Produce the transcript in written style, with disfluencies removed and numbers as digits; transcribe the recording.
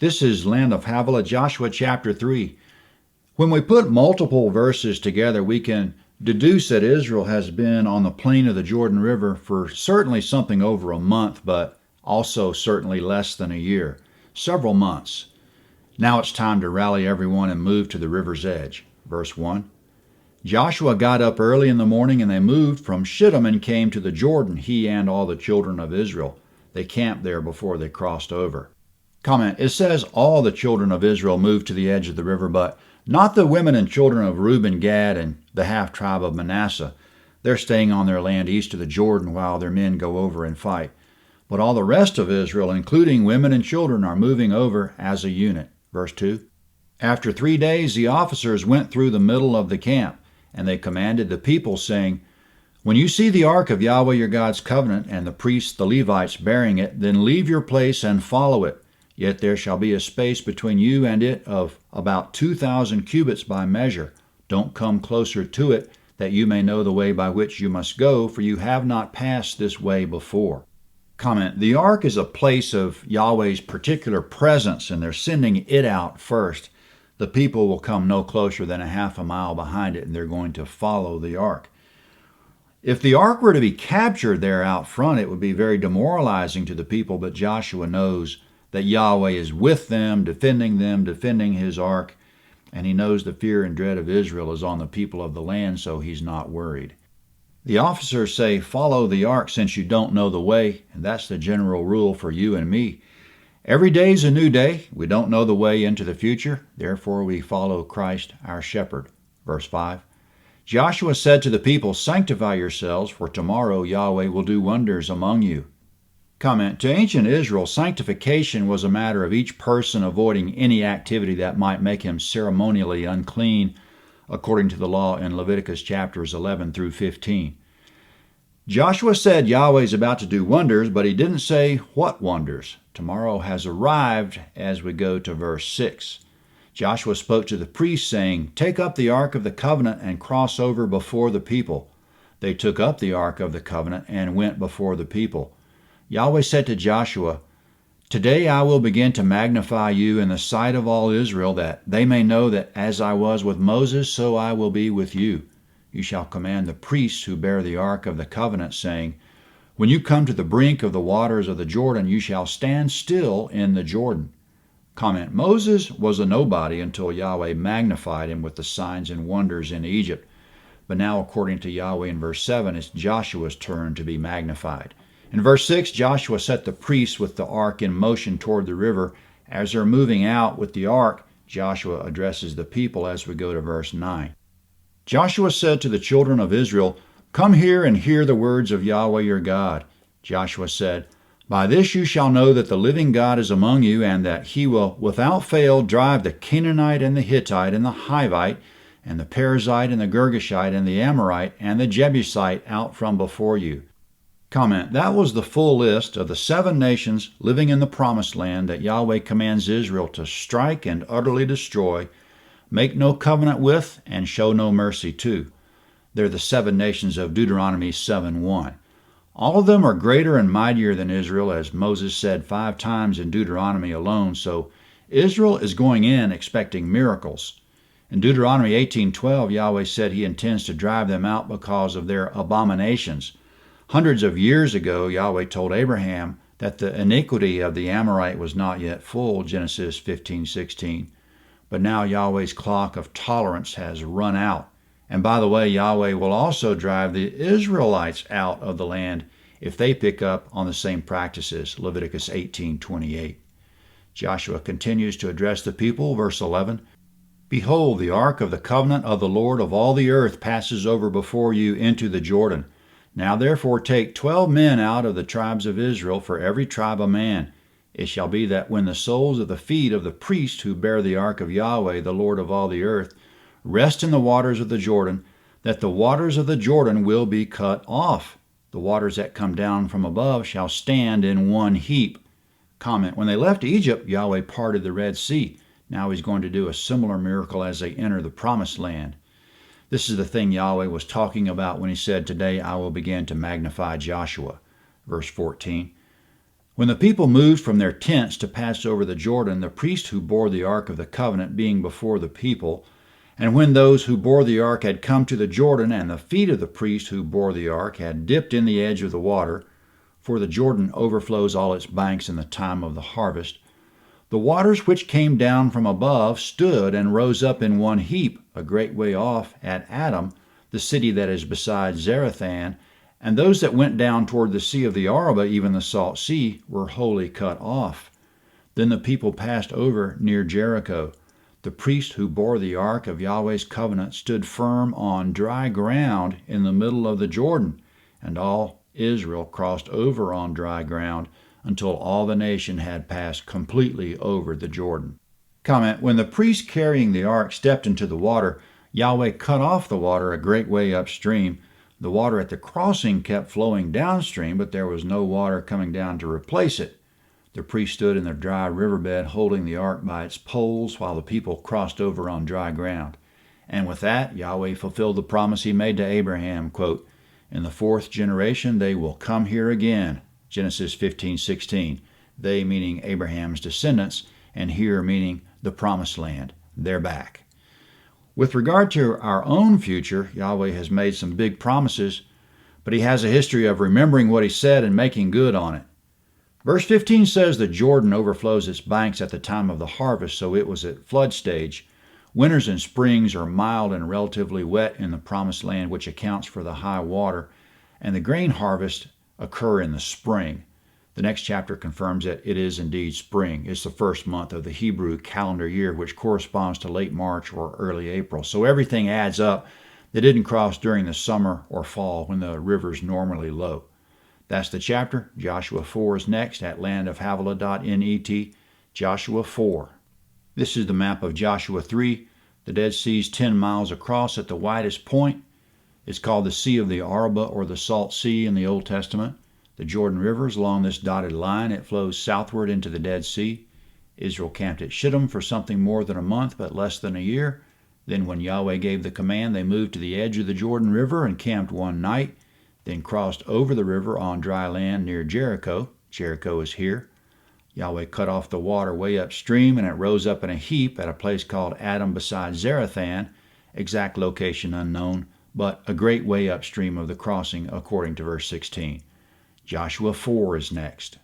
This is Land of Havilah, Joshua chapter 3. When we put multiple verses together, we can deduce that Israel has been on the plain of the Jordan River for certainly something over a month, but also certainly less than a year. Several months. Now it's time to rally everyone and move to the river's edge. Verse 1. Joshua got up early in the morning, and they moved from Shittim and came to the Jordan, he and all the children of Israel. They camped there before they crossed over. Comment, it says all the children of Israel moved to the edge of the river, but not the women and children of Reuben, Gad, and the half-tribe of Manasseh. They're staying on their land east of the Jordan while their men go over and fight. But all the rest of Israel, including women and children, are moving over as a unit. Verse 2. After 3 days, the officers went through the middle of the camp, and they commanded the people, saying, When you see the ark of Yahweh your God's covenant, and the priests, the Levites, bearing it, then leave your place and follow it. Yet there shall be a space between you and it of about 2,000 cubits by measure. Don't come closer to it, that you may know the way by which you must go, for you have not passed this way before. Comment, the ark is a place of Yahweh's particular presence, and they're sending it out first. The people will come no closer than a half a mile behind it, and they're going to follow the ark. If the ark were to be captured there out front, it would be very demoralizing to the people, but Joshua knows that Yahweh is with them, defending his ark, and he knows the fear and dread of Israel is on the people of the land, so he's not worried. The officers say, follow the ark since you don't know the way, and that's the general rule for you and me. Every day's a new day. We don't know the way into the future, therefore we follow Christ our shepherd. Verse 5. Joshua said to the people, Sanctify yourselves, for tomorrow Yahweh will do wonders among you. Comment, to ancient Israel, sanctification was a matter of each person avoiding any activity that might make him ceremonially unclean, according to the law in Leviticus chapters 11 through 15. Joshua said Yahweh's about to do wonders, but he didn't say what wonders. Tomorrow has arrived as we go to verse 6. Joshua spoke to the priests, saying, Take up the ark of the covenant and cross over before the people. They took up the ark of the covenant and went before the people. Yahweh said to Joshua, Today I will begin to magnify you in the sight of all Israel, that they may know that as I was with Moses, so I will be with you. You shall command the priests who bear the ark of the covenant, saying, When you come to the brink of the waters of the Jordan, you shall stand still in the Jordan. Comment, Moses was a nobody until Yahweh magnified him with the signs and wonders in Egypt. But now, according to Yahweh in verse 7, it's Joshua's turn to be magnified. In verse 6, Joshua set the priests with the ark in motion toward the river. As they're moving out with the ark, Joshua addresses the people as we go to verse 9. Joshua said to the children of Israel, Come here and hear the words of Yahweh your God. Joshua said, By this you shall know that the living God is among you, and that he will without fail drive the Canaanite and the Hittite and the Hivite and the Perizzite and the Girgashite and the Amorite and the Jebusite out from before you. Comment, that was the full list of the 7 nations living in the promised land that Yahweh commands Israel to strike and utterly destroy, make no covenant with, and show no mercy to. They're the 7 nations of Deuteronomy 7:1. All of them are greater and mightier than Israel, as Moses said 5 times in Deuteronomy alone, so Israel is going in expecting miracles. In Deuteronomy 18:12, Yahweh said he intends to drive them out because of their abominations. Hundreds of years ago, Yahweh told Abraham that the iniquity of the Amorite was not yet full, Genesis 15:16. But now Yahweh's clock of tolerance has run out. And by the way, Yahweh will also drive the Israelites out of the land if they pick up on the same practices, Leviticus 18:28. Joshua continues to address the people, verse 11. Behold, the ark of the covenant of the Lord of all the earth passes over before you into the Jordan. Now therefore take 12 men out of the tribes of Israel, for every tribe a man. It shall be that when the soles of the feet of the priests who bear the ark of Yahweh, the Lord of all the earth, rest in the waters of the Jordan, that the waters of the Jordan will be cut off. The waters that come down from above shall stand in one heap. Comment, when they left Egypt, Yahweh parted the Red Sea. Now he's going to do a similar miracle as they enter the promised land. This is the thing Yahweh was talking about when he said, Today I will begin to magnify Joshua. Verse 14. When the people moved from their tents to pass over the Jordan, the priest who bore the ark of the covenant being before the people, and when those who bore the ark had come to the Jordan, and the feet of the priest who bore the ark had dipped in the edge of the water, for the Jordan overflows all its banks in the time of the harvest, the waters which came down from above stood and rose up in one heap a great way off at Adam, the city that is beside Zarethan, and those that went down toward the sea of the Arabah, even the salt sea, were wholly cut off. Then the people passed over near Jericho. The priest who bore the ark of Yahweh's covenant stood firm on dry ground in the middle of the Jordan, and all Israel crossed over on dry ground until all the nation had passed completely over the Jordan. Comment: when the priest carrying the ark stepped into the water, Yahweh cut off the water a great way upstream. The water at the crossing kept flowing downstream, but there was no water coming down to replace it. The priest stood in the dry riverbed holding the ark by its poles while the people crossed over on dry ground. And with that, Yahweh fulfilled the promise he made to Abraham, quote, "In the fourth generation they will come here again," Genesis 15:16. They meaning Abraham's descendants, and here meaning the promised land. They're back. With regard to our own future, Yahweh has made some big promises, but he has a history of remembering what he said and making good on it. Verse 15 says the Jordan overflows its banks at the time of the harvest, so it was at flood stage. Winters and springs are mild and relatively wet in the promised land, which accounts for the high water, and the grain harvest occur in the spring. The next chapter confirms that it is indeed spring. It's the first month of the Hebrew calendar year, which corresponds to late March or early April. So everything adds up. They didn't cross during the summer or fall when the river's normally low. That's the chapter. Joshua 4 is next at landofhavilah.net. Joshua 4. This is the map of Joshua 3. The Dead Sea's 10 miles across at the widest point. It's called the Sea of the Arabah or the Salt Sea in the Old Testament. The Jordan River is along this dotted line. It flows southward into the Dead Sea. Israel camped at Shittim for something more than a month, but less than a year. Then when Yahweh gave the command, they moved to the edge of the Jordan River and camped one night, then crossed over the river on dry land near Jericho. Jericho is here. Yahweh cut off the water way upstream, and it rose up in a heap at a place called Adam beside Zarethan, exact location unknown, but a great way upstream of the crossing, according to verse 16. Joshua 4 is next.